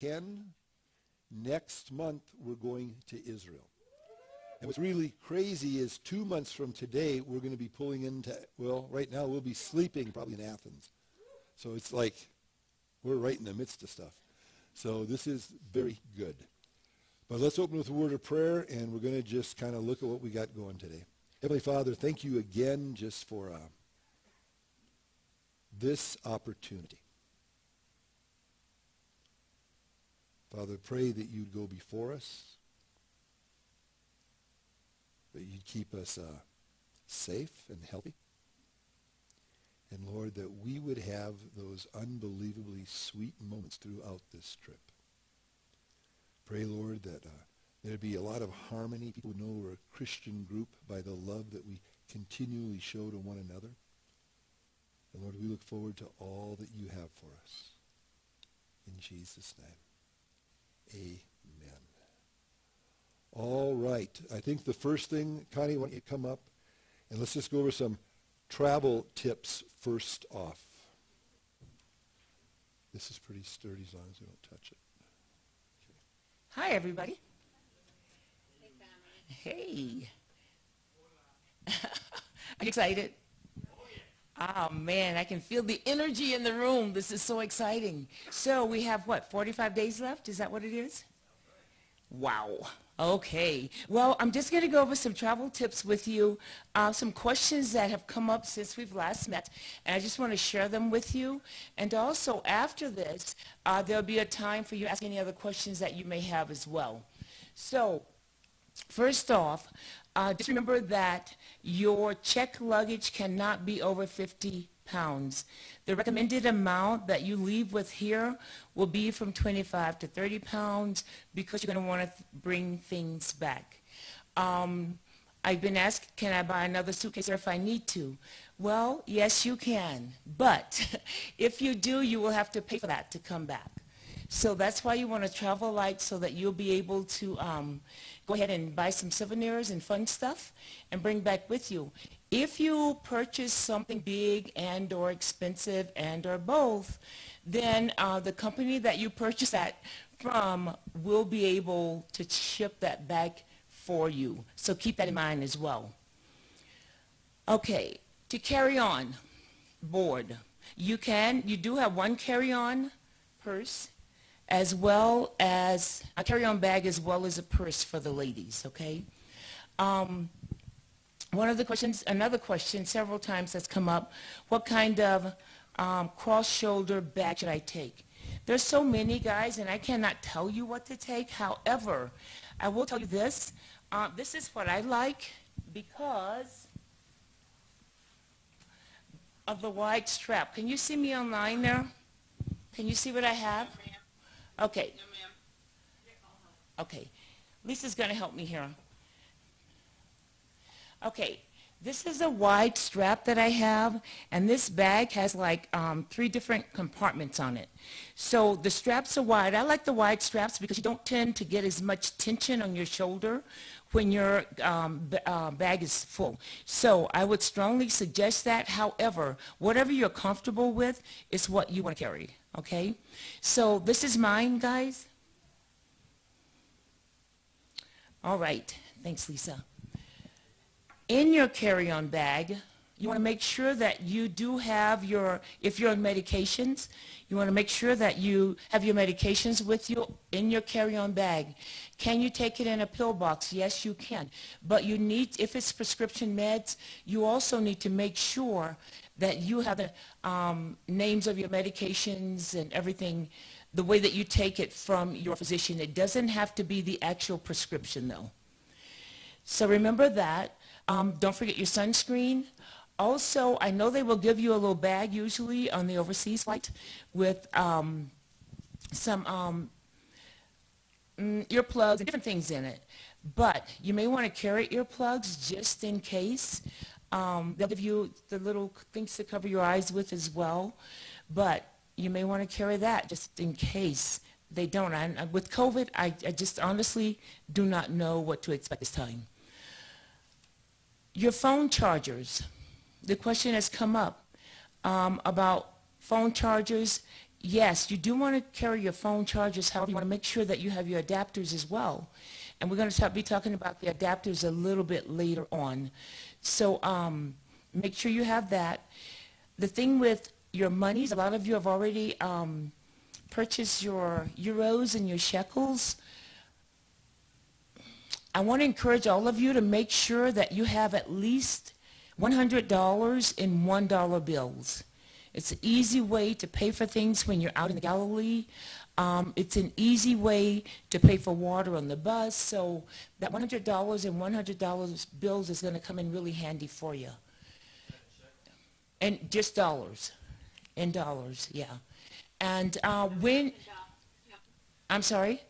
10. Next month, we're going to Israel. And what's really crazy is 2 months from today, we're going to be pulling into, well, right now we'll be sleeping probably in Athens. So it's like we're right in the midst of stuff. So this is very good. But let's open with a word of prayer, and we're going to just kind of look at what we got going today. Heavenly Father, thank you again just for this opportunity. Father, pray that you'd go before us, that you'd keep us safe and healthy. And Lord, that we would have those unbelievably sweet moments throughout this trip. Pray, Lord, that there'd be a lot of harmony. People would know we're a Christian group by the love that we continually show to one another. And Lord, we look forward to all that you have for us. In Jesus' name, amen. All right. I think the first thing, Connie, why don't you come up, and let's just go over some travel tips first off. This is pretty sturdy as long as we don't touch it. Hi, everybody. Hey. Are you excited? Oh, man, I can feel the energy in the room. This is so exciting. So we have, 45 days left? Is that what it is? Wow. Okay. Well, I'm just going to go over some travel tips with you, some questions that have come up since we've last met, and I just want to share them with you. And also, after this, there'll be a time for you to ask any other questions that you may have as well. So, first off, just remember that your checked luggage cannot be over 50 pounds. The recommended amount that you leave with here will be from 25 to 30 pounds because you're going to want to bring things back. I've been asked, can I buy another suitcase if I need to? Well, yes, you can. But if you do, you will have to pay for that to come back. So that's why you want to travel light, so that you'll be able to go ahead and buy some souvenirs and fun stuff and bring back with you. If you purchase something big and or expensive and or both, then the company that you purchase that from will be able to ship that back for you. So keep that in mind as well. Okay, to carry on board, you do have one carry-on purse as well as a carry-on bag as well as a purse for the ladies, okay? Another question several times has come up, what kind of cross-shoulder bag should I take? There's so many, guys, and I cannot tell you what to take. However, I will tell you this. This is what I like because of the wide strap. Can you see me online there? Can you see what I have? Okay. Okay. Lisa's going to help me here. Okay, this is a wide strap that I have, and this bag has like 3 different compartments on it. So the straps are wide. I like the wide straps because you don't tend to get as much tension on your shoulder when your bag is full. So I would strongly suggest that. However, whatever you're comfortable with is what you want to carry, okay? So this is mine, guys. All right, thanks, Lisa. In your carry-on bag, you want to make sure that you do have if you're on medications, you want to make sure that you have your medications with you in your carry-on bag. Can you take it in a pill box? Yes, you can. But you need, if it's prescription meds, you also need to make sure that you have the names of your medications and everything, the way that you take it from your physician. It doesn't have to be the actual prescription, though. So remember that. Don't forget your sunscreen. Also, I know they will give you a little bag usually on the overseas flight with some earplugs and different things in it. But you may want to carry earplugs just in case. They'll give you the little things to cover your eyes with as well. But you may want to carry that just in case they don't. With COVID, I just honestly do not know what to expect this time. Your phone chargers. The question has come up about phone chargers. Yes, you do want to carry your phone chargers. However, you want to make sure that you have your adapters as well. And we're going to be talking about the adapters a little bit later on. So make sure you have that. The thing with your monies, a lot of you have already purchased your euros and your shekels. I want to encourage all of you to make sure that you have at least $100 in $1 bills. It's an easy way to pay for things when you're out in the Galilee. It's an easy way to pay for water on the bus. So that $100 and $100 bills is going to come in really handy for you. And just dollars. In dollars, yeah. And when, I'm sorry?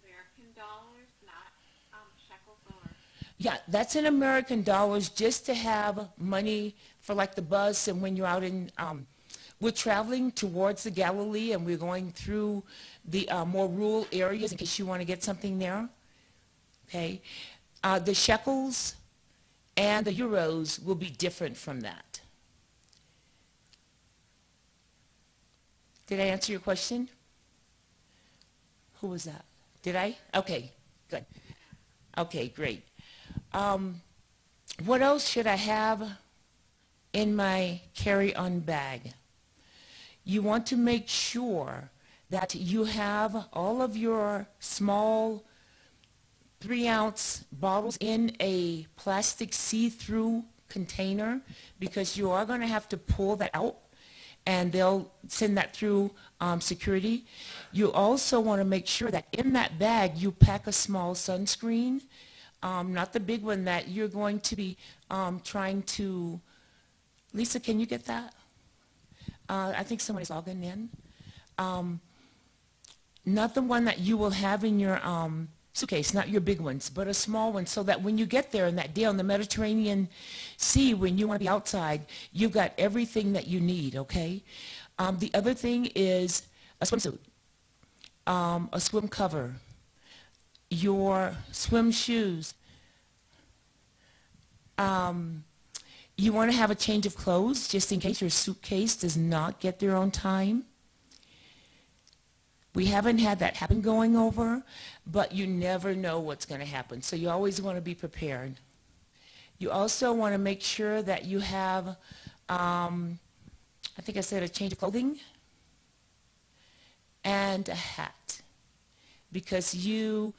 American dollars, not shekels or... Yeah, that's in American dollars just to have money for like the bus and when you're out in, we're traveling towards the Galilee and we're going through the more rural areas in case you want to get something there. Okay. The shekels and the euros will be different from that. Did I answer your question? Who was that? Did I? Okay, good. Okay, great. What else should I have in my carry-on bag? You want to make sure that you have all of your small 3-ounce bottles in a plastic see-through container because you are going to have to pull that out and they'll send that through security. You also want to make sure that in that bag you pack a small sunscreen, not the big one that you're going to be trying to... Lisa, can you get that? I think somebody's logging in. Not the one that you will have in your suitcase, not your big ones, but a small one so that when you get there in that day on the Mediterranean Sea, when you want to be outside, you've got everything that you need, okay? The other thing is a swimsuit, a swim cover, your swim shoes. You want to have a change of clothes just in case your suitcase does not get there on time. We haven't had that happen going over, but you never know what's going to happen. So you always want to be prepared. You also want to make sure that you have, I think I said a change of clothing and a hat because you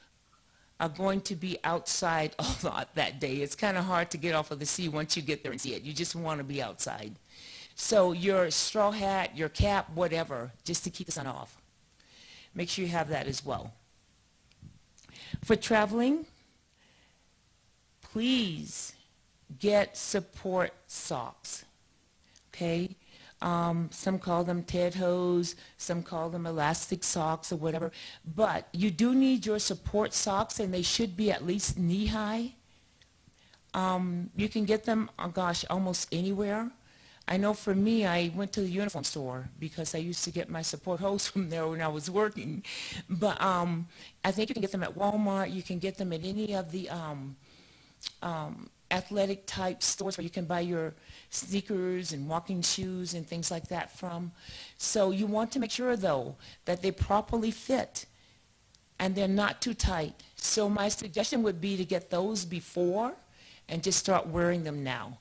are going to be outside a lot that day. It's kind of hard to get off of the sea once you get there and see it. You just want to be outside. So your straw hat, your cap, whatever, just to keep the sun off. Make sure you have that as well. For traveling, please get support socks, okay? Some call them Ted hose, some call them elastic socks or whatever, but you do need your support socks and they should be at least knee-high. You can get them, oh gosh, almost anywhere. I know for me, I went to the uniform store because I used to get my support hose from there when I was working. But I think you can get them at Walmart. You can get them at any of the athletic type stores where you can buy your sneakers and walking shoes and things like that from. So you want to make sure, though, that they properly fit and they're not too tight. So my suggestion would be to get those before and just start wearing them now.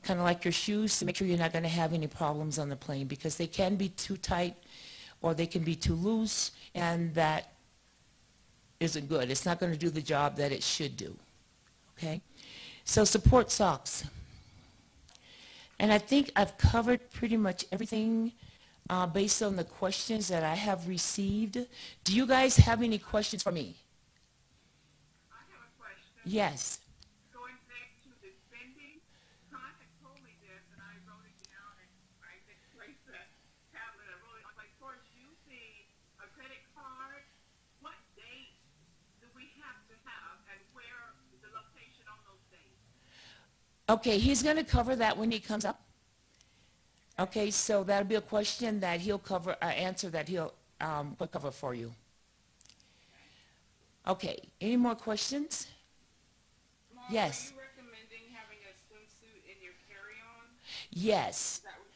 Kind of like your shoes, to make sure you're not going to have any problems on the plane because they can be too tight or they can be too loose, and that isn't good. It's not going to do the job that it should do, okay? So support socks. And I think I've covered pretty much everything based on the questions that I have received. Do you guys have any questions for me? I have a question. Yes. Going back to the spending, Todd had told me this, and I wrote it down, and I just placed the tablet. I wrote it on, like, for using a credit card, what date do we have to have, and where is the location on those dates? Okay, he's going to cover that when he comes up. Okay, so that'll be a question that he'll cover, answer that he'll cover for you. Okay, any more questions? Mom, Yes. Are you recommending having a swimsuit in your carry-on? Yes. That would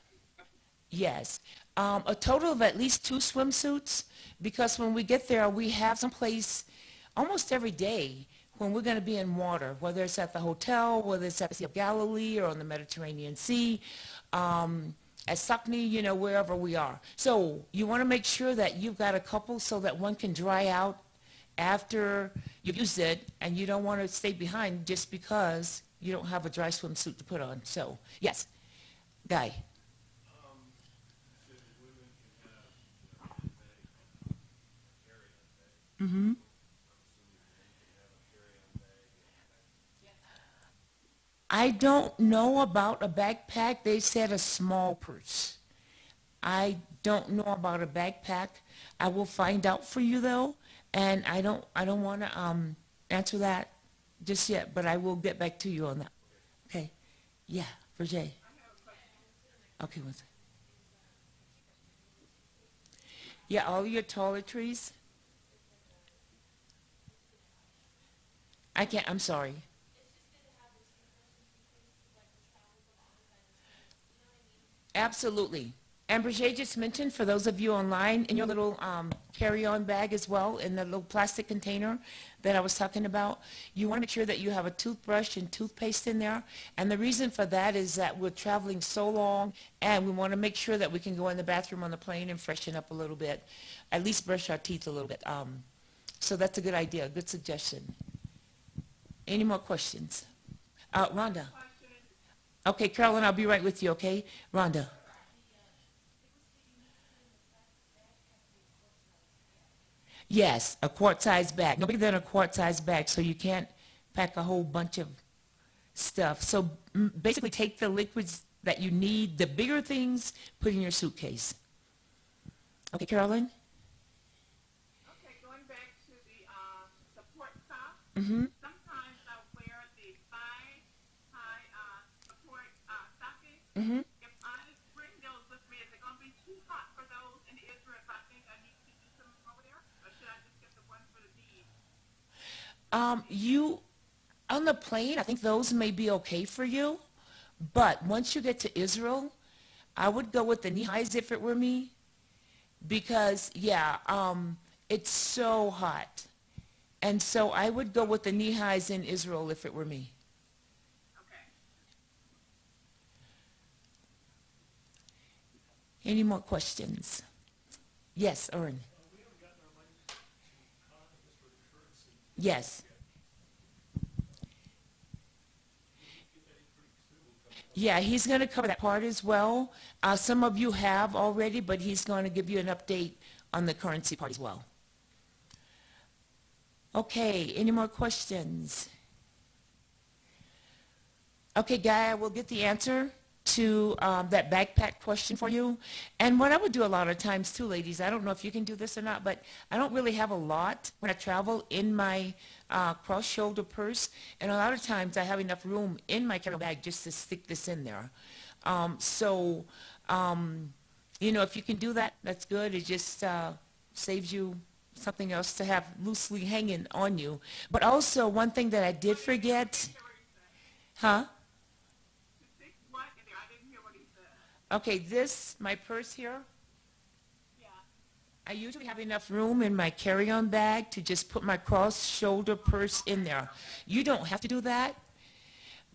be, Yes. A total of at least 2 swimsuits, because when we get there, we have someplace almost every day when we're going to be in water, whether it's at the hotel, whether it's at the Sea of Galilee or on the Mediterranean Sea, at Suckney, wherever we are. So you want to make sure that you've got a couple so that one can dry out after you've used it, and you don't want to stay behind just because you don't have a dry swimsuit to put on. So, yes, Guy. Mm-hmm. I don't know about a backpack. They said a small purse. I don't know about a backpack. I will find out for you though, and I don't want to answer that just yet, but I will get back to you on that. Okay. Yeah, for Jay. Okay, one second. Yeah, all your toiletries. I'm sorry. Absolutely. And Brigitte just mentioned, for those of you online, in your little carry-on bag as well, in the little plastic container that I was talking about, you want to make sure that you have a toothbrush and toothpaste in there. And the reason for that is that we're traveling so long, and we want to make sure that we can go in the bathroom on the plane and freshen up a little bit, at least brush our teeth a little bit. So that's a good idea, a good suggestion. Any more questions? Rhonda. Okay, Carolyn, I'll be right with you, okay? Rhonda. Yes, a quart-sized bag. No bigger than a quart-sized bag, so you can't pack a whole bunch of stuff. So basically take the liquids that you need, the bigger things, put in your suitcase. Okay, Carolyn? Okay, going back to the support top. Mm-hmm. Sometimes I'll wear the thigh-high support stockings. Mm-hmm. If I bring those with me, is it going to be too hot for those in Israel if I think I need to do some over there? Or should I just get the one for the knees? On the plane, I think those may be okay for you. But once you get to Israel, I would go with the knee highs if it were me. Because, yeah, it's so hot. And so I would go with the knee highs in Israel if it were me. Okay. Any more questions? Yes, Erin. Yes. Yeah, he's going to cover that part as well. Some of you have already, but he's going to give you an update on the currency part as well. Okay, any more questions? Okay, Guy, I will get the answer to that backpack question for you. And what I would do a lot of times too, ladies, I don't know if you can do this or not, but I don't really have a lot when I travel in my cross-shoulder purse. And a lot of times I have enough room in my carry bag just to stick this in there. If you can do that, that's good. It just saves you something else to have loosely hanging on you. But also, one thing that I did forget, huh? What? I didn't hear what he said. Okay, my purse here, Yeah. I usually have enough room in my carry-on bag to just put my cross-shoulder purse in there. You don't have to do that,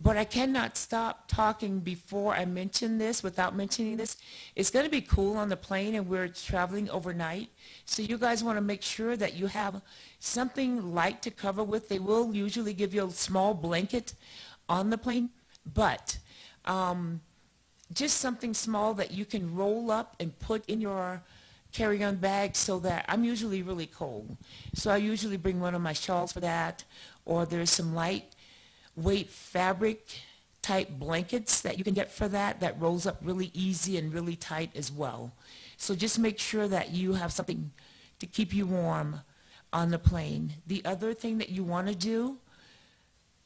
but I cannot stop talking before I mention this, without mentioning this. It's going to be cool on the plane, and we're traveling overnight, so you guys want to make sure that you have something light to cover with. They will usually give you a small blanket on the plane, but just something small that you can roll up and put in your carry-on bag, so that I'm usually really cold. So I usually bring one of my shawls for that, or there's some lightweight fabric type blankets that you can get for that rolls up really easy and really tight as well. So just make sure that you have something to keep you warm on the plane. The other thing that you want to do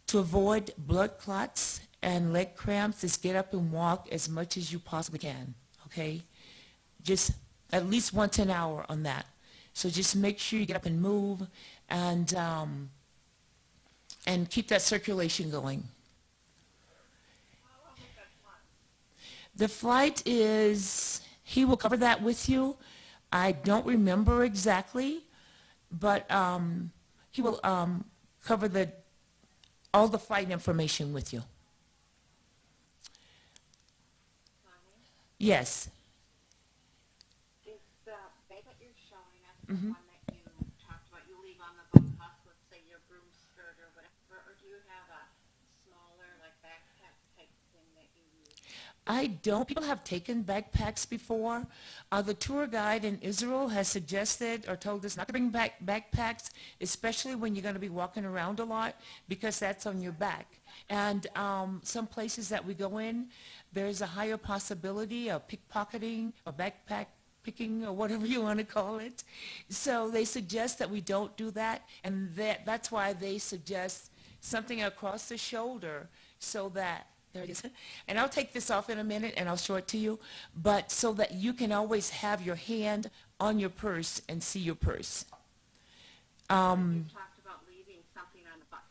to avoid blood clots and leg cramps is get up and walk as much as you possibly can, okay? Just at least once an hour on that. So just make sure you get up and move and keep that circulation going. How long is that flight? The flight is he will cover that with you. I don't remember exactly, but he will cover all the flight information with you. Connie, Yes. is the bag that you're showing us the one that you talked about you leave on the bus, let's say your broom skirt or whatever, or do you have a smaller, like backpack type thing that you use? I don't. People have taken backpacks before. The tour guide in Israel has suggested or told us not to bring back backpacks, especially when you're going to be walking around a lot, because that's on your back. And some places that we go in, there's a higher possibility of pickpocketing or backpack picking or whatever you want to call it. So they suggest that we don't do that, and that's why they suggest something across the shoulder so that, there it is. And I'll take this off in a minute and I'll show it to you, but so that you can always have your hand on your purse and see your purse. You talked about leaving something on the bus.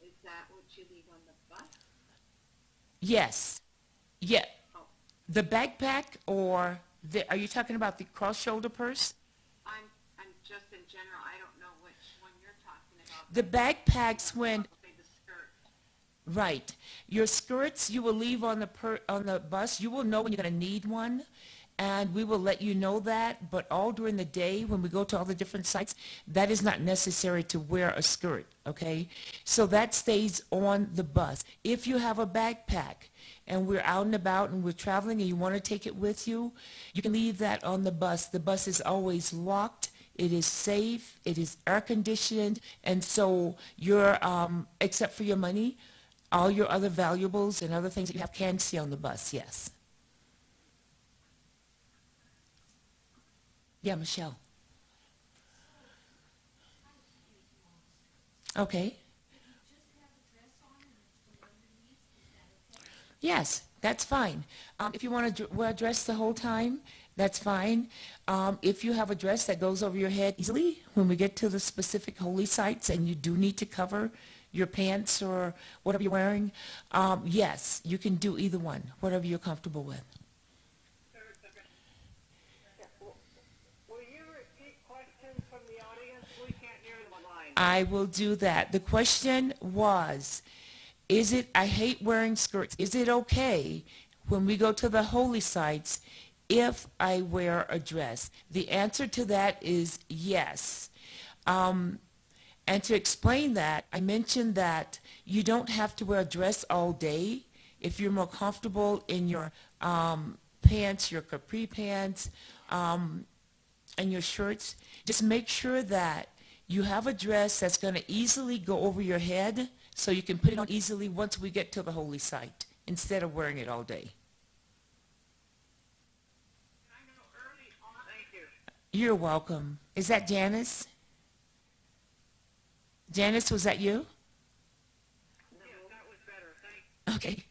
Is that what you leave on the bus? Yes. Yeah. Oh, The backpack or are you talking about the cross-shoulder purse? I'm just in general, I don't know which one you're talking about. The backpacks when, Say the skirt. right. Your skirts you will leave on the bus. You will know when you're going to need one, and we will let you know that. But all during the day when we go to all the different sites, that is not necessary to wear a skirt, okay? So that stays on the bus. If you have a backpack and we're out and about and we're traveling and you want to take it with you, you can leave that on the bus. The bus is always locked. It is safe. It is air conditioned. And so you're, except for your money, all your other valuables and other things that you have can stay on the bus, yes. Yeah, Michelle. Okay. Yes, that's fine. If you want to wear a dress the whole time, that's fine. If you have a dress that goes over your head easily, when we get to the specific holy sites and you do need to cover your pants or whatever you're wearing, yes, you can do either one, whatever you're comfortable with. Will you repeat questions from the audience? We can't hear them online. I will do that. The question was, I hate wearing skirts. Is it okay when we go to the holy sites if I wear a dress? The answer to that is yes. And to explain that, I mentioned that you don't have to wear a dress all day. If you're more comfortable in your pants, your capri pants, and your shirts, just make sure that you have a dress that's going to easily go over your head so you can put it on easily once we get to the holy site instead of wearing it all day. I know early on. Thank you. You're welcome. Is that Janice? Janice, was that you? Yes, that was better. Thank you. Okay. Okay,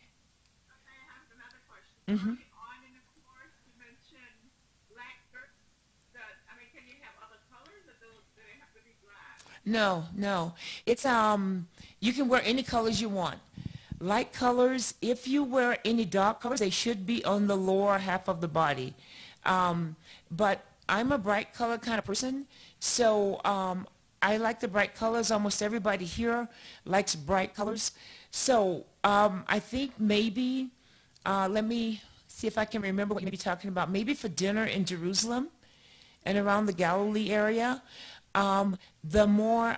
I have another question. Early on in the course, you mentioned black skirts. Can you have other colors, or do they have to be black? No. It's you can wear any colors you want. Light colors, if you wear any dark colors, they should be on the lower half of the body. But I'm a bright color kind of person, so I like the bright colors. Almost everybody here likes bright colors. So I think maybe, let me see if I can remember what you may be talking about. Maybe for dinner in Jerusalem and around the Galilee area, the more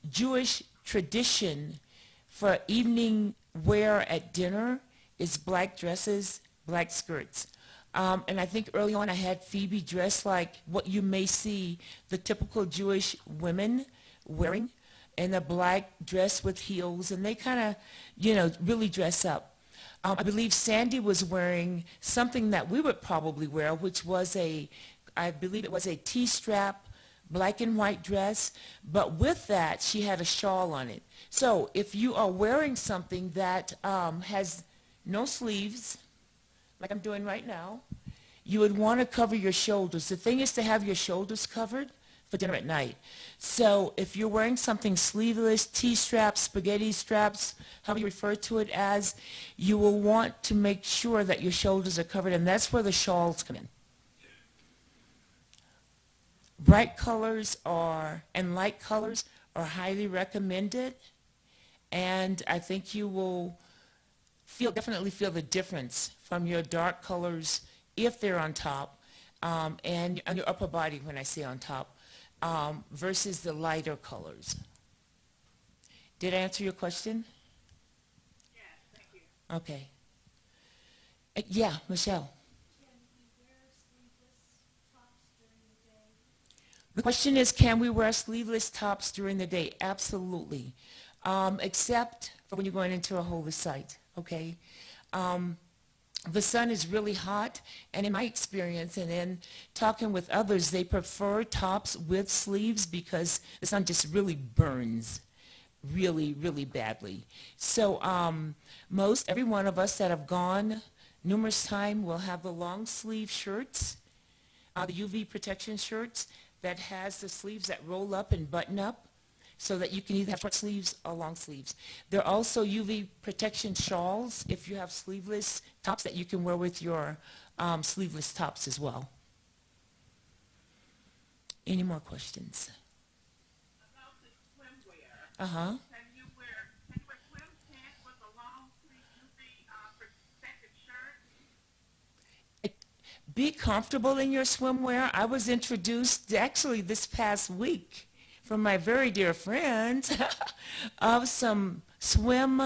Jewish tradition for evening wear at dinner is black dresses, black skirts. And I think early on I had Phoebe dressed like what you may see the typical Jewish women wearing, in a black dress with heels, and they kind of, really dress up. I believe Sandy was wearing something that we would probably wear, which was I believe it was a T-strap black and white dress, but with that she had a shawl on it. So if you are wearing something that has no sleeves, like I'm doing right now, you would want to cover your shoulders. The thing is to have your shoulders covered for dinner at night. So if you're wearing something sleeveless, T-straps, spaghetti straps, however you refer to it as, you will want to make sure that your shoulders are covered, and that's where the shawls come in. Bright colors and light colors are highly recommended, and I think you will definitely feel the difference from your dark colors if they're on top, and on your upper body when I say on top, versus the lighter colors. Did I answer your question? Yes, thank you. Okay. Yeah, Michelle. Can we wear sleeveless tops during the day? The question is, can we wear sleeveless tops during the day? Absolutely. Except for when you're going into a holy site, okay? The sun is really hot, and in my experience and in talking with others, they prefer tops with sleeves because the sun just really burns really, really badly. So every one of us that have gone numerous times will have the long sleeve shirts, the UV protection shirts that has the sleeves that roll up and button up so that you can either have short sleeves or long sleeves. There are also UV protection shawls if you have sleeveless tops that you can wear with your sleeveless tops as well. Any more questions? About the swimwear. Uh-huh. Can you wear swim pants with a long sleeve UV protected shirt? Be comfortable in your swimwear. I was introduced actually this past week from my very dear friend of some swim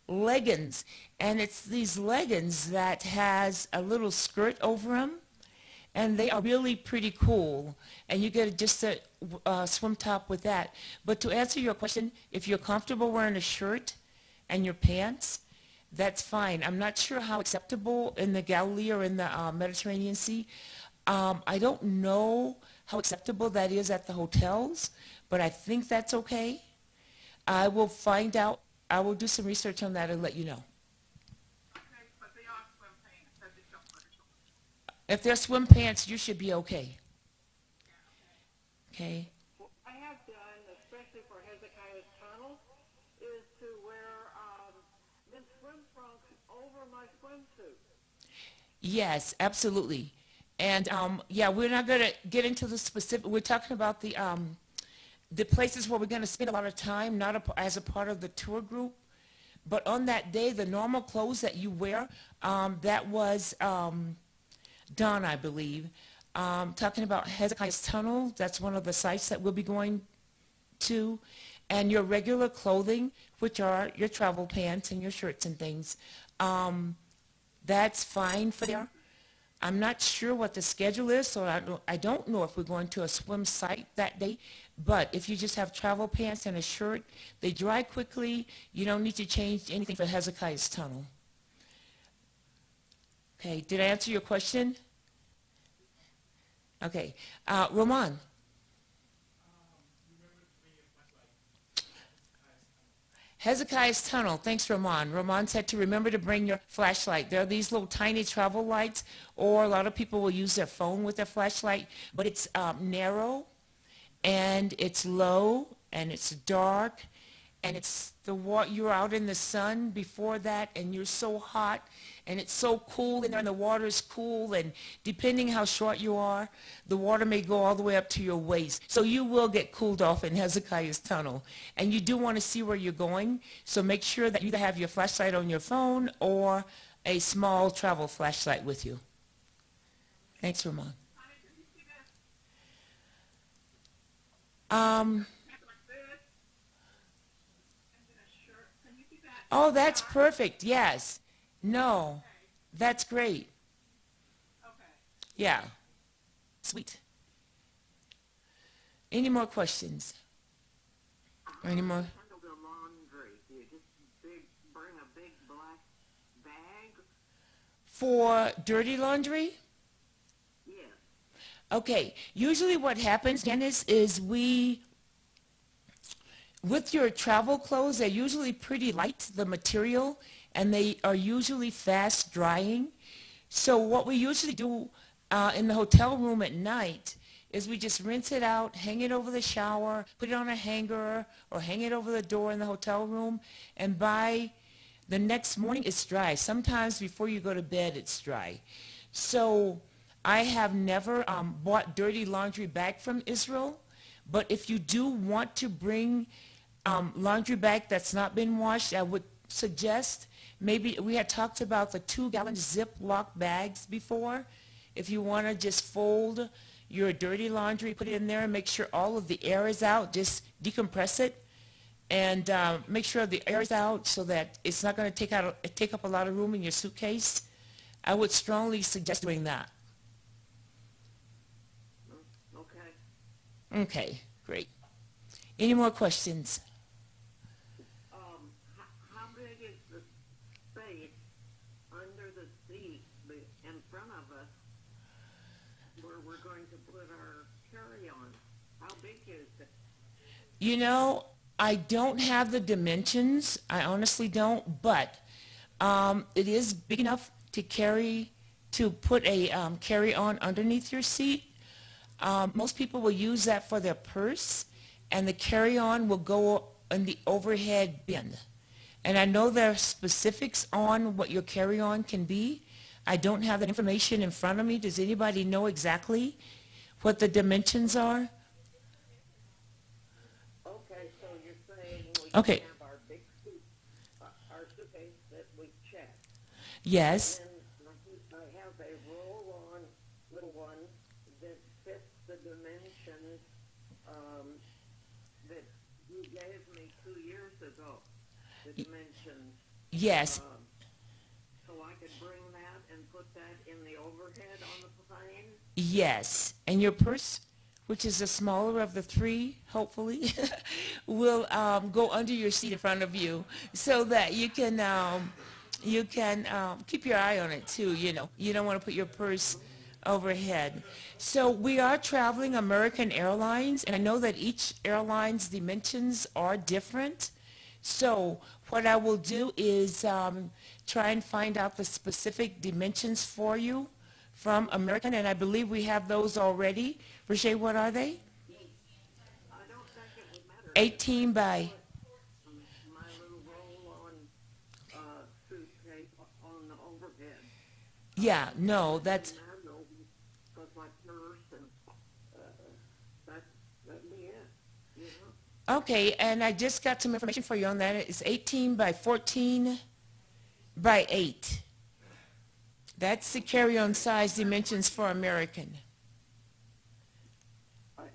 leggings. And it's these leggings that has a little skirt over them. And they are really pretty cool. And you get just a swim top with that. But to answer your question, if you're comfortable wearing a shirt and your pants, that's fine. I'm not sure how acceptable in the Galilee or in the Mediterranean Sea. I don't know how acceptable that is at the hotels, but I think that's okay. I will find out. I will do some research on that and let you know. Okay, but they are swim pants. That's just don't put it on. If they're swim pants, you should be okay. Okay? What I have done, especially for Hezekiah's tunnel, is to wear the swim trunks over my swimsuit. Yes, absolutely. And yeah, we're not going to get into the specific. We're talking about the places where we're going to spend a lot of time, not as a part of the tour group. But on that day, the normal clothes that you wear, that was Don, I believe, talking about Hezekiah's Tunnel. That's one of the sites that we'll be going to. And your regular clothing, which are your travel pants and your shirts and things, that's fine for there. I'm not sure what the schedule is, so I don't know if we're going to a swim site that day. But if you just have travel pants and a shirt, they dry quickly. You don't need to change anything for Hezekiah's Tunnel. Okay, did I answer your question? Okay, Roman. Hezekiah's Tunnel. Thanks, Roman. Roman said to remember to bring your flashlight. There are these little tiny travel lights, or a lot of people will use their phone with their flashlight, but it's narrow, and it's low, and it's dark, and it's you're out in the sun before that, and you're so hot, and it's so cool in there, and the water's cool, and depending how short you are, the water may go all the way up to your waist. So you will get cooled off in Hezekiah's Tunnel. And you do want to see where you're going, so make sure that you either have your flashlight on your phone or a small travel flashlight with you. Thanks, Ramon. Honey, did you see that? Pants like this, and then a shirt. Can you see that? Oh, that's perfect. Yes. No. That's great. Okay. Yeah. Sweet. Any more questions? Or any more? Handle the laundry. Do you just bring a big black bag? For dirty laundry? Yes. Okay. Usually what happens, Dennis, is with your travel clothes, they're usually pretty light, the material, and they are usually fast drying. So what we usually do in the hotel room at night is we just rinse it out, hang it over the shower, put it on a hanger, or hang it over the door in the hotel room, and by the next morning it's dry. Sometimes before you go to bed it's dry. So I have never bought dirty laundry back from Israel, but if you do want to bring laundry back that's not been washed, I would suggest maybe we had talked about the 2-gallon Ziploc bags before. If you want to just fold your dirty laundry, put it in there and make sure all of the air is out, just decompress it and make sure the air is out so that it's not going to take up a lot of room in your suitcase. I would strongly suggest doing that. Okay. Okay, great. Any more questions? How big is the space under the seat in front of us where we're going to put our carry-on? How big is it? You know, I don't have the dimensions. I honestly don't, but it is big enough to put a carry-on underneath your seat. Most people will use that for their purse, and the carry-on will go in the overhead bin. And I know there are specifics on what your carry-on can be. I don't have that information in front of me. Does anybody know exactly what the dimensions are? Okay, so you're saying we Okay. can have our big suit, our suitcase that we check. Yes. And I have a roll-on little one that fits the dimensions that you gave me 2 years ago. The dimensions. Yes. So I could bring that and put that in the overhead on the plane? Yes. And your purse, which is the smaller of the three, hopefully, will go under your seat in front of you so that you can keep your eye on it too. You know, you don't want to put your purse overhead. So we are traveling American Airlines, and I know that each airline's dimensions are different. So what I will do is try and find out the specific dimensions for you from American, and I believe we have those already. Roger, what are they? I don't think it would matter. 18 by... My little roll-on suitcase on the overhead. Yeah, no, that's... Because my purse and that'd be it, you know? Okay, and I just got some information for you on that. It's 18 by 14 by 8. That's the carry-on size dimensions for American.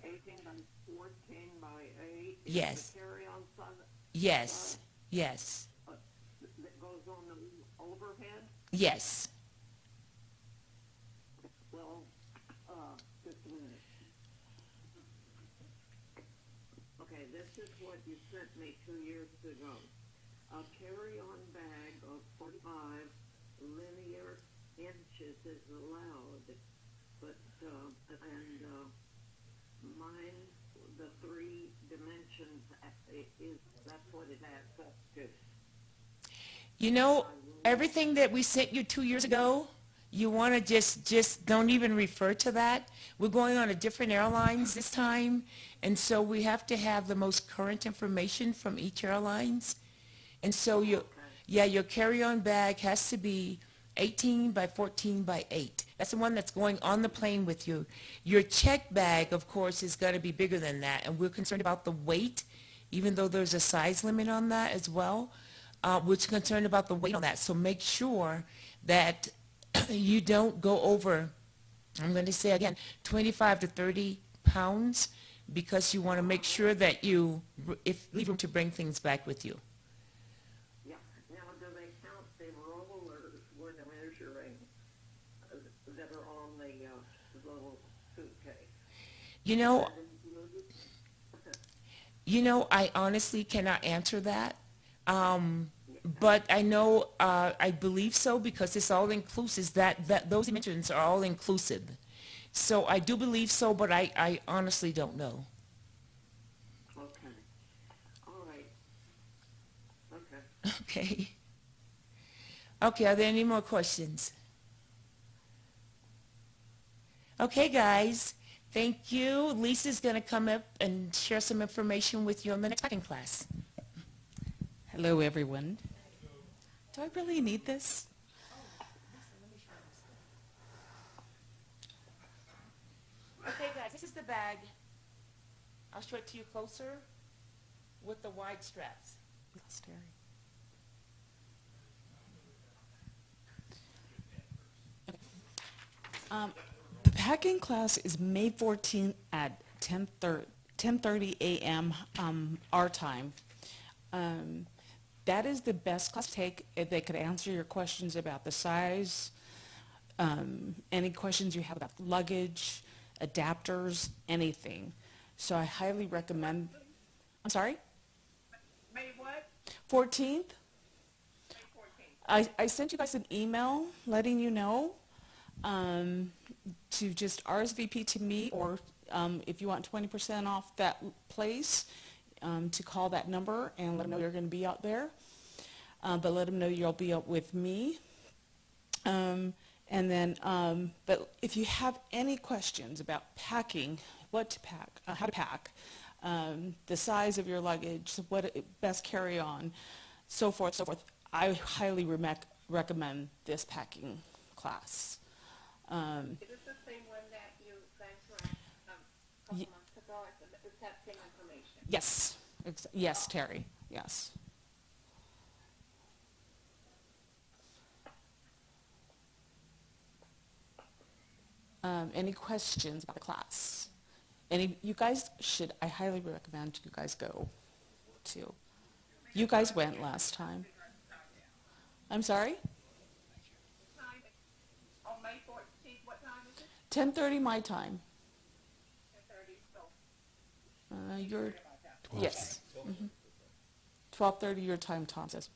18 by 14 by 8. Yes. The carry-on size Yes, yes, that goes on the overhead. yes. Well, just a minute. Okay, this is what you sent me 2 years ago. A carry-on bag of 45 linear inches is allowed, but, mine, the 3 dimensions, that's what it adds up to. You know, everything that we sent you 2 years ago, you want to just don't even refer to that. We're going on a different airlines this time, and so we have to have the most current information from each airlines. And so your carry-on bag has to be 18 by 14 by 8. That's the one that's going on the plane with you. Your check bag, of course, is going to be bigger than that, and we're concerned about the weight, even though there's a size limit on that as well. We're concerned about the weight on that, so make sure that you don't go over, I'm going to say again, 25 to 30 pounds, because you want to make sure that you leave room to bring things back with you. Yeah. Now, do they count the rollers when they're measuring that are on the little suitcase? You know, I honestly cannot answer that. But I know, I believe so because it's all inclusive, that those dimensions are all inclusive. So I do believe so, but I honestly don't know. Okay. All right. Okay. Okay. Okay, are there any more questions? Okay, guys, Thank you. Lisa's going to come up and share some information with you on the next packing class. Hello, everyone. Do I really need this? Okay, guys, this is the bag. I'll show it to you closer with the wide straps. Scary. The packing class is May 14th at 10:30 a.m. Our time. That is the best class to take. If they could answer your questions about the size, any questions you have about luggage, adapters, anything. So I highly recommend. I'm sorry? May what? 14th? May 14th. I sent you guys an email letting you know to just RSVP to me, or if you want 20% off that place, to call that number and let them know you're going to be out there. But let them know you'll be out with me. And then, but if you have any questions about packing, what to pack, how to pack, the size of your luggage, what best carry on, so forth, I highly recommend this packing class. Is this the same one that you guys were at a couple months ago? It's that same information? Yes, yes, Terry, yes. Any questions about the class? You guys should, I highly recommend you guys go too. You guys went last time. I'm sorry? On May 14th, what time is it? 10:30 my time. 10:30, so. Your, 12. yes. 12:30 your time, Tom says.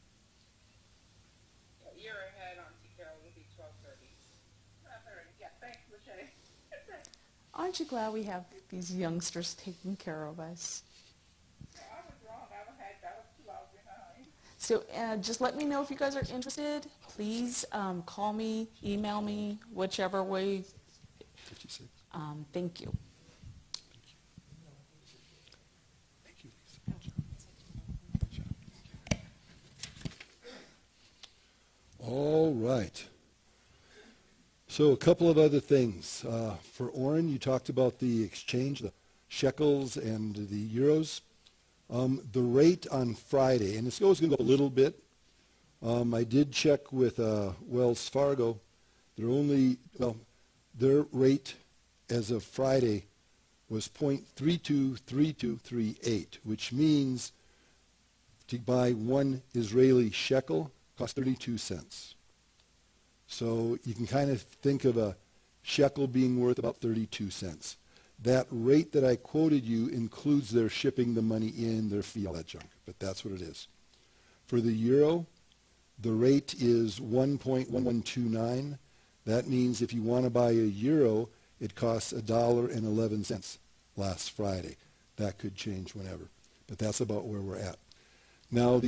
You're ahead on T. Carol. It'll be 12:30. 12:30, yeah, thanks, Lachey. Aren't you glad we have these youngsters taking care of us? I was wrong, I was 2 hours behind. So just let me know if you guys are interested. Please call me, email me, whichever way. 56. Thank you. Thank you, Lisa. All right. So a couple of other things. For Orrin, you talked about the exchange, the shekels and the euros. The rate on Friday, and this goes going to go a little bit. I did check with Wells Fargo. Their rate as of Friday was 0.323238, which means to buy one Israeli shekel costs 32 cents. So you can kind of think of a shekel being worth about 32 cents. That rate that I quoted you includes their shipping the money in, their fee, all that junk, but that's what it is. For the euro, the rate is 1.1129. That means if you want to buy a euro, it costs $1.11 last Friday. That could change whenever, but that's about where we're at. Now,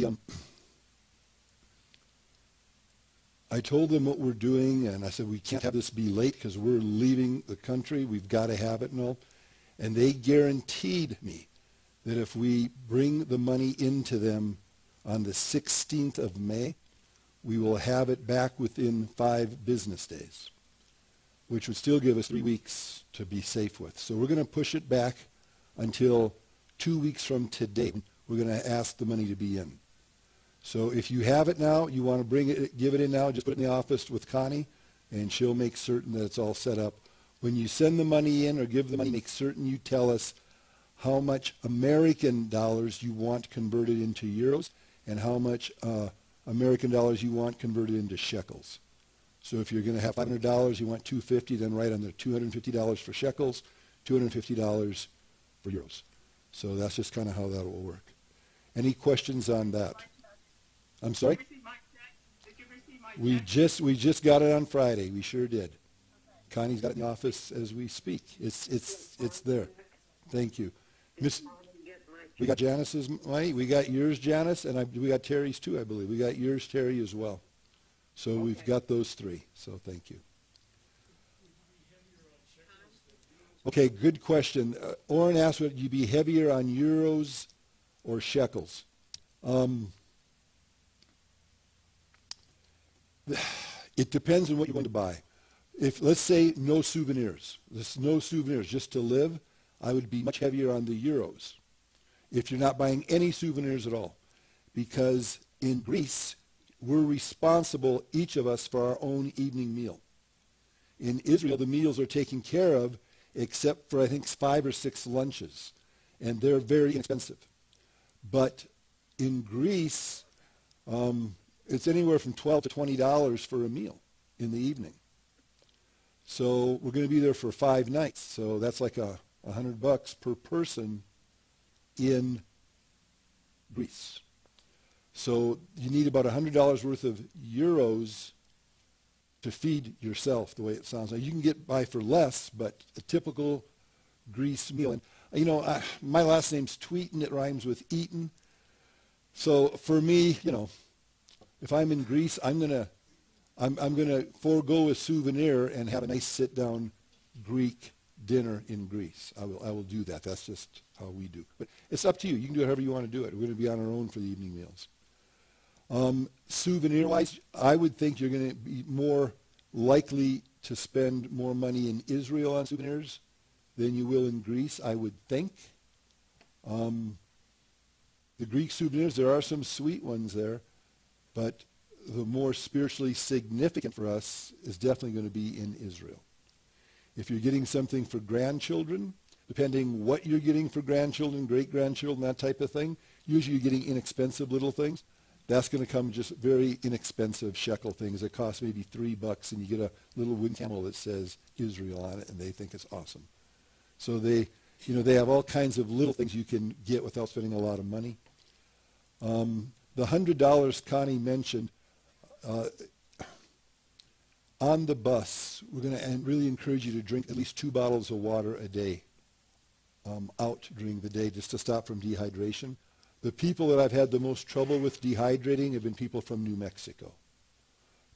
I told them what we're doing, and I said we can't have this be late because we're leaving the country. We've got to have it and all. And they guaranteed me that if we bring the money into them on the 16th of May, we will have it back within 5 business days, which would still give us 3 weeks to be safe with. So we're going to push it back until 2 weeks from today. We're going to ask the money to be in. So if you have it now, you want to bring it, give it in now, just put it in the office with Connie, and she'll make certain that it's all set up. When you send the money in or give the money, make certain you tell us how much American dollars you want converted into euros and how much American dollars you want converted into shekels. So if you're going to have $500, you want $250, then write on there $250 for shekels, $250 for euros. So that's just kind of how that will work. Any questions on that? I'm sorry? Did you receive my check? Did you receive my check? We just got it on Friday. We sure did. Connie's got it in the office as we speak. It's there. Thank you. Miss, we got Janice's money. We got yours, Janice, and we got Terry's too, I believe. We got yours, Terry, as well. So we've got those 3. So thank you. Okay, good question. Oren asked, would you be heavier on euros or shekels? It depends on what you want to buy. If, let's say, no souvenirs, just to live, I would be much heavier on the euros if you're not buying any souvenirs at all. Because in Greece, we're responsible, each of us, for our own evening meal. In Israel, the meals are taken care of, except for, I think, 5 or 6 lunches. And they're very inexpensive. But in Greece, it's anywhere from $12 to $20 for a meal in the evening. So we're going to be there for 5 nights. So that's like $100 per person in Greece. So you need about $100 worth of euros to feed yourself, the way it sounds. Now, you can get by for less, but a typical Greece meal. And, you know, my last name's Tweeten. It rhymes with Eaton. So for me, you know, if I'm in Greece, I'm gonna forego a souvenir and have a nice sit-down Greek dinner in Greece. I will do that. That's just how we do. But it's up to you. You can do it however you want to do it. We're going to be on our own for the evening meals. Souvenir-wise, I would think you're going to be more likely to spend more money in Israel on souvenirs than you will in Greece, I would think. The Greek souvenirs, there are some sweet ones there, but the more spiritually significant for us is definitely going to be in Israel. If you're getting something for grandchildren, depending what you're getting for grandchildren, great-grandchildren, that type of thing, usually you're getting inexpensive little things. That's going to come just very inexpensive shekel things that cost maybe $3, and you get a little wind camel that says Israel on it, and they think it's awesome. So they have all kinds of little things you can get without spending a lot of money. The $100 Connie mentioned, on the bus, we're going to really encourage you to drink at least 2 bottles of water a day out during the day, just to stop from dehydration. The people that I've had the most trouble with dehydrating have been people from New Mexico.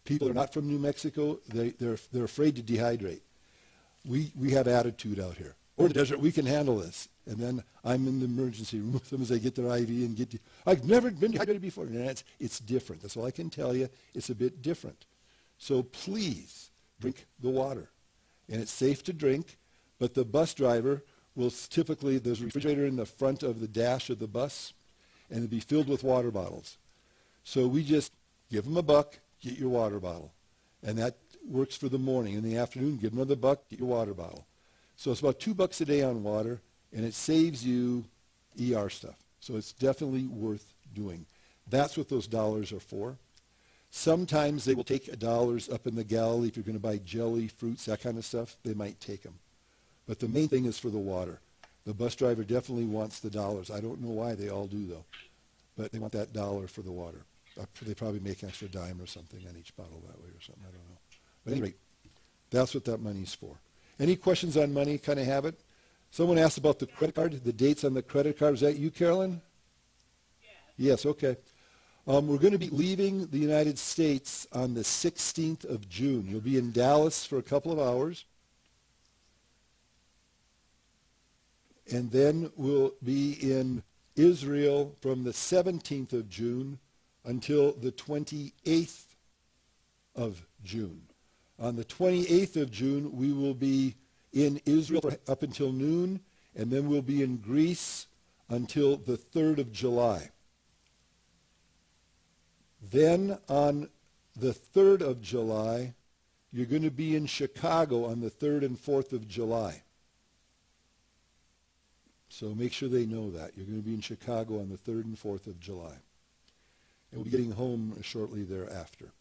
People who are not from New Mexico, they're afraid to dehydrate. We have attitude out here. Or the desert, we can handle this. And then I'm in the emergency room with them as they get their IV and I've never been dehydrated before. And it's different. That's all I can tell you. It's a bit different. So please drink the water. And it's safe to drink, but the bus driver will typically, there's a refrigerator in the front of the dash of the bus, and it'll be filled with water bottles. So we just give them $1, get your water bottle. And that works for the morning. In the afternoon, give them another $1, get your water bottle. So it's about $2 a day on water, and it saves you ER stuff. So it's definitely worth doing. That's what those dollars are for. Sometimes they will take dollars up in the Galilee. If you're going to buy jelly, fruits, that kind of stuff, they might take them. But the main thing is for the water. The bus driver definitely wants the dollars. I don't know why they all do, though. But they want that $1 for the water. They probably make an extra dime or something on each bottle that way or something. I don't know. But at any rate, that's what that money's for. Any questions on money? Kind of have it? Someone asked about the credit card, the dates on the credit card. Is that you, Carolyn? Yes, okay. We're going to be leaving the United States on the 16th of June. You'll be in Dallas for a couple of hours. And then we'll be in Israel from the 17th of June until the 28th of June. On the 28th of June, we will be in Israel up until noon, and then we'll be in Greece until the 3rd of July. Then on the 3rd of July, you're going to be in Chicago on the 3rd and 4th of July. So make sure they know that. You're going to be in Chicago on the 3rd and 4th of July. And we'll be getting home shortly thereafter.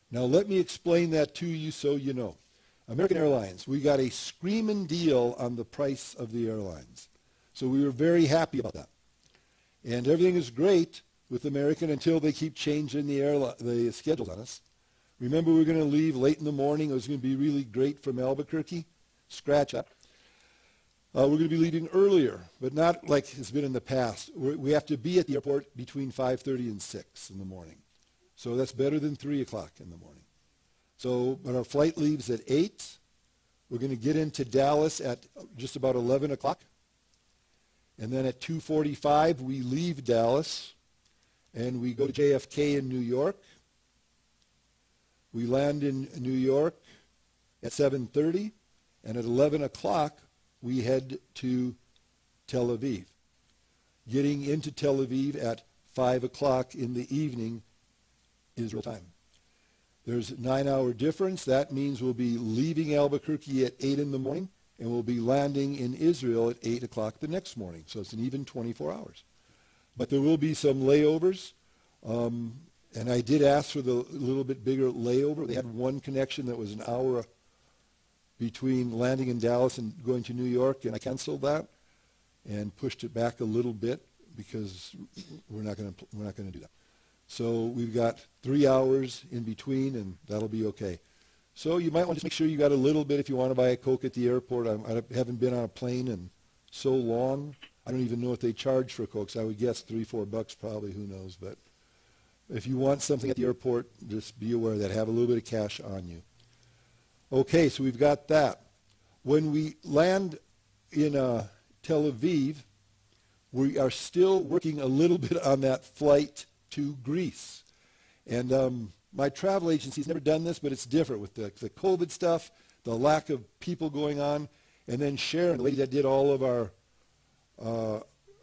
Now let me explain that to you so you know. American Airlines, we got a screaming deal on the price of the airlines. So we were very happy about that. And everything is great with American until they keep changing the schedules on us. Remember, we were going to leave late in the morning. It was going to be really great from Albuquerque. Scratch that. We're going to be leaving earlier, but not like it's been in the past. We have to be at the airport between 5:30 and 6 in the morning. So that's better than 3 o'clock in the morning. So, but our flight leaves at 8. We're going to get into Dallas at just about 11 o'clock. And then at 2:45, we leave Dallas, and we go to JFK in New York. We land in New York at 7:30, and at 11 o'clock, we head to Tel Aviv. Getting into Tel Aviv at 5 o'clock in the evening Israel time. There's a 9-hour difference. That means we'll be leaving Albuquerque at 8 in the morning, and we'll be landing in Israel at 8 o'clock the next morning. So it's an even 24 hours. But there will be some layovers. And I did ask for the little bit bigger layover. They had one connection that was an hour between landing in Dallas and going to New York, and I canceled that and pushed it back a little bit because we're not going to do that. So we've got 3 hours in between, and that'll be okay. So you might want to just make sure you got a little bit if you want to buy a Coke at the airport. I haven't been on a plane in so long. I don't even know what they charge for Cokes. I would guess $3-4 probably. Who knows? But if you want something at the airport, just be aware of that. Have a little bit of cash on you. Okay, so we've got that. When we land in Tel Aviv, we are still working a little bit on that flight to Greece. And my travel agency's never done this, but it's different with the COVID stuff, the lack of people going on, and then Sharon, the lady that did all of our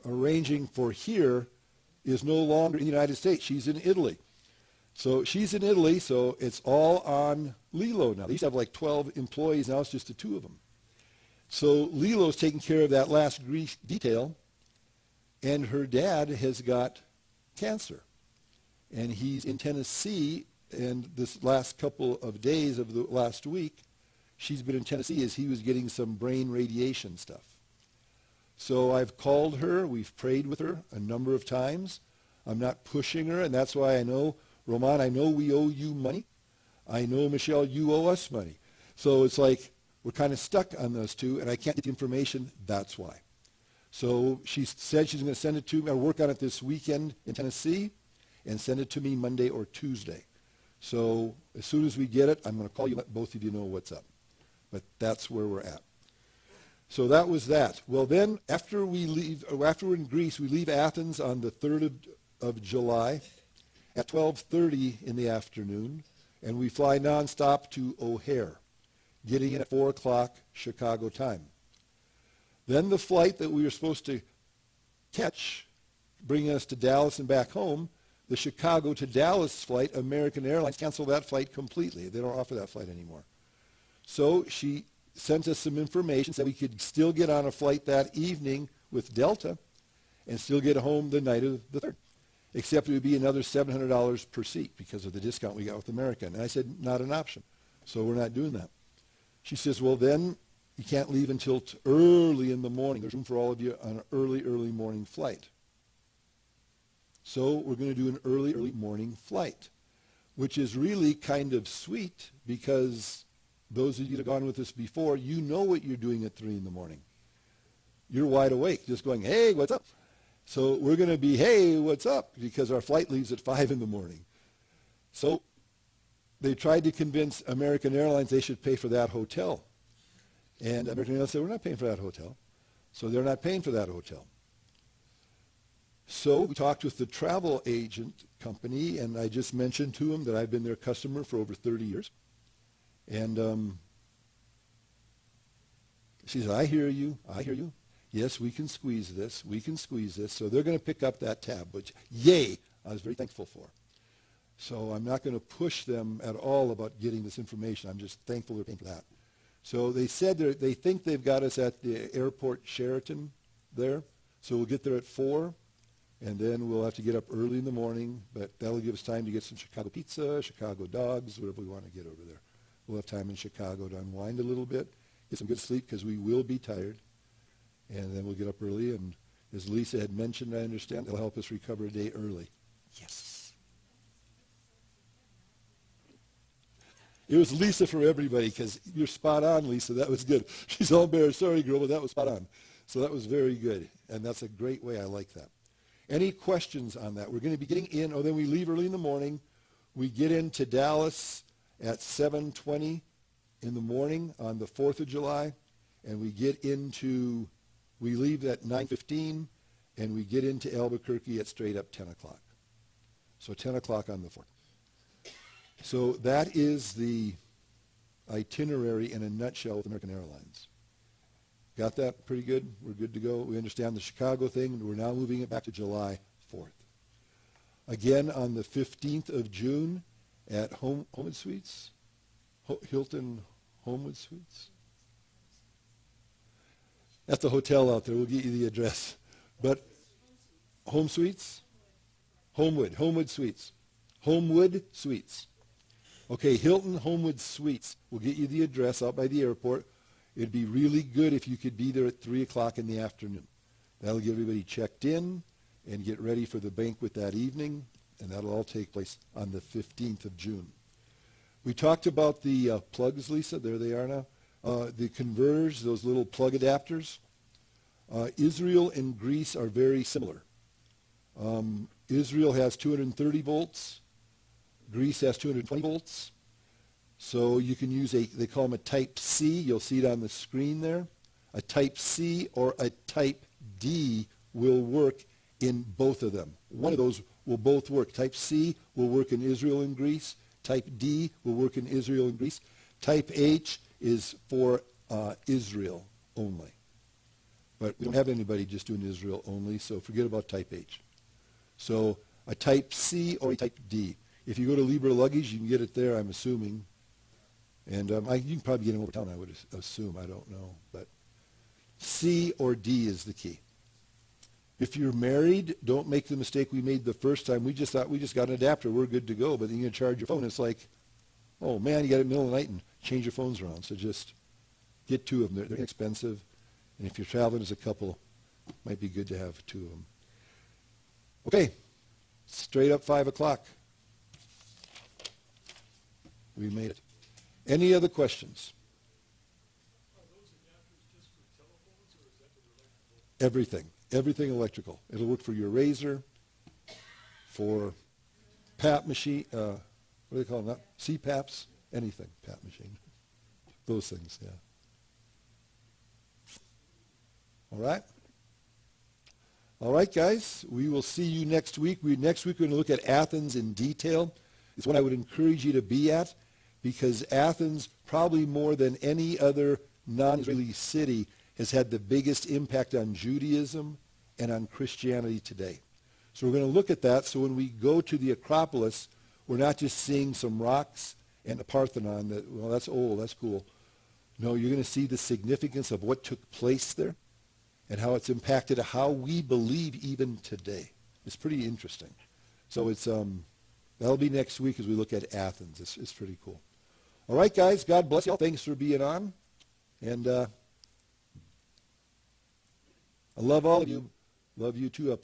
arranging for here, is no longer in the United States. She's in Italy. So she's in Italy, so it's all on Lilo now. They used to have like 12 employees. Now it's just the 2 of them. So Lilo's taking care of that last Greece detail, and her dad has got cancer. And he's in Tennessee, and this last couple of days of the last week, she's been in Tennessee as he was getting some brain radiation stuff. So I've called her. We've prayed with her a number of times. I'm not pushing her, and that's why I know, Roman, I know we owe you money. I know, Michelle, you owe us money. So it's like we're kind of stuck on those 2, and I can't get the information. That's why. So she said she's going to send it to me. I'll work on it this weekend in Tennessee and send it to me Monday or Tuesday. So as soon as we get it, I'm going to call you, let both of you know what's up. But that's where we're at. So that was that. Well, then, after we're in Greece, we leave Athens on the 3rd of July at 12:30 in the afternoon, and we fly nonstop to O'Hare, getting in at 4 o'clock Chicago time. Then the flight that we were supposed to catch, bringing us to Dallas and back home, the Chicago to Dallas flight, American Airlines canceled that flight completely. They don't offer that flight anymore. So she sent us some information, said we could still get on a flight that evening with Delta and still get home the night of the 3rd, except it would be another $700 per seat because of the discount we got with American. And I said, not an option. So we're not doing that. She says, well, then you can't leave until early in the morning. There's room for all of you on an early morning flight. So we're going to do an early morning flight, which is really kind of sweet because those of you that have gone with us before, you know what you're doing at 3 in the morning. You're wide awake, just going, hey, what's up? So we're going to be, hey, what's up? Because our flight leaves at 5 in the morning. So they tried to convince American Airlines they should pay for that hotel. And American Airlines said, we're not paying for that hotel. So they're not paying for that hotel. So we talked with the travel agent company, and I just mentioned to them that I've been their customer for over 30 years. And she said, I hear you. Yes, we can squeeze this. So they're going to pick up that tab, which, yay, I was very thankful for. So I'm not going to push them at all about getting this information. I'm just thankful they're paying for that. So they said they think they've got us at the airport Sheraton there. So we'll get there at 4, and then we'll have to get up early in the morning. But that'll give us time to get some Chicago pizza, Chicago dogs, whatever we want to get over there. We'll have time in Chicago to unwind a little bit, get some good sleep because we will be tired. And then we'll get up early. And as Lisa had mentioned, I understand, they'll help us recover a day early. Yes. It was Lisa for everybody because you're spot on, Lisa. That was good. She's all embarrassed. Sorry, girl, but that was spot on. So that was very good. And that's a great way. I like that. Any questions on that? We're going to be getting in. Then we leave early in the morning. We get into Dallas at 7:20, in the morning on the 4th of July, and we leave at 9:15, and we get into Albuquerque at straight up 10 o'clock. So 10 o'clock on the 4th. So that is the itinerary in a nutshell with American Airlines. Got that pretty good? We're good to go. We understand the Chicago thing. We're now moving it back to July 4th. Again, on the 15th of June at Homewood Suites, Hilton Homewood Suites. That's the hotel out there. We'll get you the address. But Home Suites? Homewood Suites. Homewood Suites. Okay, Hilton Homewood Suites. We'll get you the address out by the airport. It'd be really good if you could be there at 3 o'clock in the afternoon. That'll get everybody checked in and get ready for the banquet that evening, and that'll all take place on the 15th of June. We talked about the plugs, Lisa. There they are now. The converters, those little plug adapters. Israel and Greece are very similar. Israel has 230 volts. Greece has 220 volts. So you can use they call them a Type C. You'll see it on the screen there. A Type C or a Type D will work in both of them. One of those will both work. Type C will work in Israel and Greece. Type D will work in Israel and Greece. Type H is for Israel only. But we don't have anybody just doing Israel only, so forget about Type H. So a Type C or a Type D. If you go to Libra Luggage, you can get it there, I'm assuming. And you can probably get them over town, I would assume. I don't know. But C or D is the key. If you're married, don't make the mistake we made the first time. We just thought we just got an adapter. We're good to go. But then you're going to charge your phone. It's like, oh, man, you got it in the middle of the night and change your phones around. So just get two of them. They're inexpensive. And if you're traveling as a couple, it might be good to have two of them. Okay, straight up 5 o'clock. We made it. Any other questions? Are those adapters just for telephones, or is that for electrical? Everything electrical. It'll work for your razor, for PAP machine, what do they call them? CPAPs, anything, PAP machine. Those things, yeah. All right? All right, guys. We will see you next week. Next week we're going to look at Athens in detail. It's what I would encourage you to be at, because Athens, probably more than any other non-Israeli city, has had the biggest impact on Judaism and on Christianity today. So we're going to look at that, so when we go to the Acropolis, we're not just seeing some rocks and a Parthenon that, well, that's old, that's cool. No, you're going to see the significance of what took place there and how it's impacted how we believe even today. It's pretty interesting. So it's that'll be next week as we look at Athens. It's pretty cool. All right, guys. God bless you all. Thanks for being on. And I love all of you. Love you too up